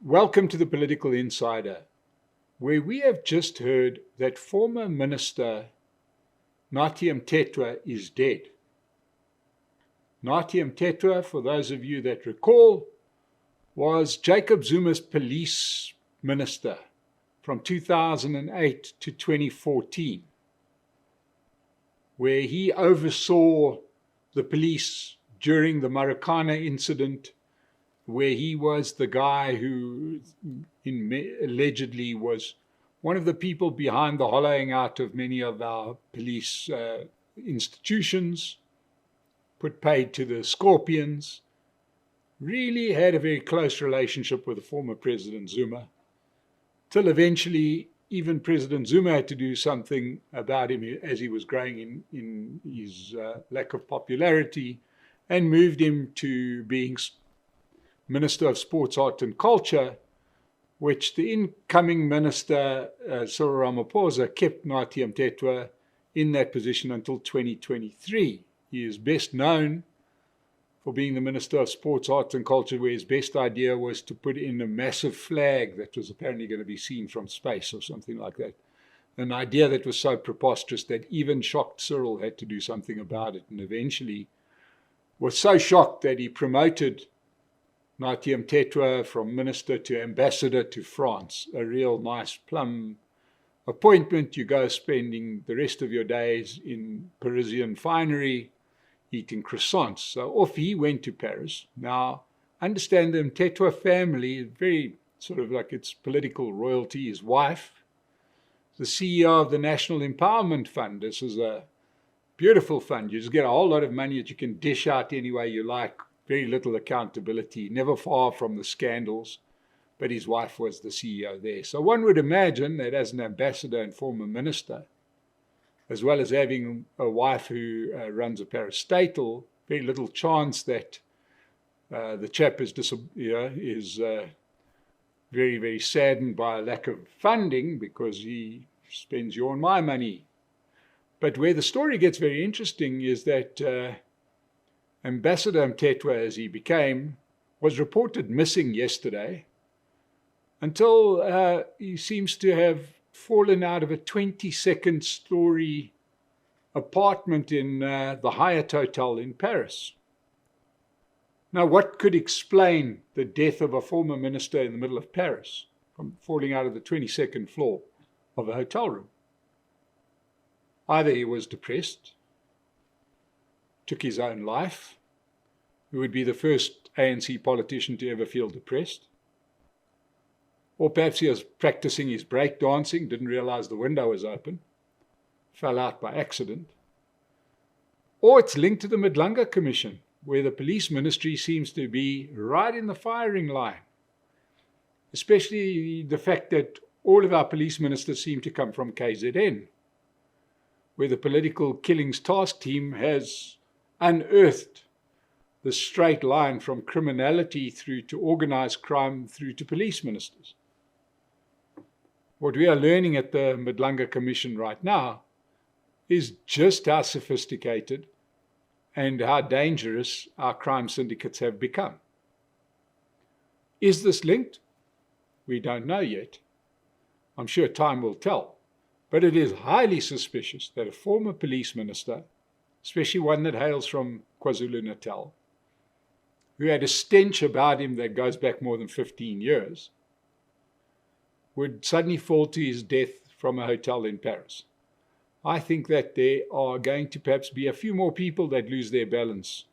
Welcome to the Political Insider, where we have just heard that former Minister Nathi Mthethwa is dead. Nathi Mthethwa, for those of you that recall, was Jacob Zuma's police minister from 2008 to 2014, where he oversaw the police during the Marikana incident, where he was the guy who allegedly was one of the people behind the hollowing out of many of our police institutions, put paid to the Scorpions, really had a very close relationship with the former President Zuma, till eventually even President Zuma had to do something about him as he was growing in his lack of popularity, and moved him to being Minister of Sports, Art and Culture, which the incoming Minister, Cyril Ramaphosa, kept Nathi Mthethwa in that position until 2023. He is best known for being the Minister of Sports, Arts and Culture, where his best idea was to put in a massive flag that was apparently going to be seen from space or something like that. An idea that was so preposterous that even shocked Cyril had to do something about it, and eventually was so shocked that he promoted Nathi Mthethwa from minister to ambassador to France. A real nice plum appointment. You go spending the rest of your days in Parisian finery, eating croissants. So off he went to Paris. Now, understand the Mthethwa family, very sort of like its political royalty. His wife, the CEO of the National Empowerment Fund. This is a beautiful fund. You just get a whole lot of money that you can dish out any way you like. Very little accountability, never far from the scandals, but his wife was the CEO there. So one would imagine that as an ambassador and former minister, as well as having a wife who runs a parastatal, very little chance that the chap is very, very saddened by a lack of funding because he spends your and my money. But where the story gets very interesting is that Ambassador Mthethwa, as he became, was reported missing yesterday until he seems to have fallen out of a 22nd story apartment in the Hyatt Hotel in Paris. Now, what could explain the death of a former minister in the middle of Paris from falling out of the 22nd floor of a hotel room? Either he was depressed, took his own life, who would be the first ANC politician to ever feel depressed, or perhaps he was practicing his break dancing, didn't realize the window was open, fell out by accident, or it's linked to the Madlanga Commission, where the police ministry seems to be right in the firing line, especially the fact that all of our police ministers seem to come from KZN, where the Political Killings Task Team has unearthed the straight line from criminality through to organized crime through to police ministers. What we are learning at the Madlanga Commission right now is just how sophisticated and how dangerous our crime syndicates have become. Is this linked? We don't know yet. I'm sure time will tell. But it is highly suspicious that a former police minister, especially one that hails from KwaZulu-Natal, who had a stench about him that goes back more than 15 years, would suddenly fall to his death from a hotel in Paris. I think that there are going to perhaps be a few more people that lose their balance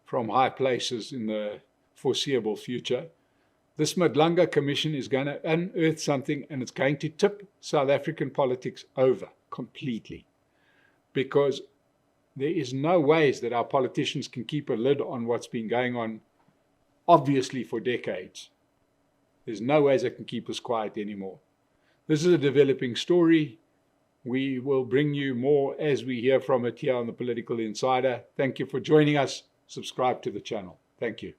from high places in the foreseeable future. This Madlanga Commission is going to unearth something, and it's going to tip South African politics over completely, because there is no ways that our politicians can keep a lid on what's been going on, obviously, for decades. There's no ways they can keep us quiet anymore. This is a developing story. We will bring you more as we hear from it here on the Political Insider. Thank you for joining us. Subscribe to the channel. Thank you.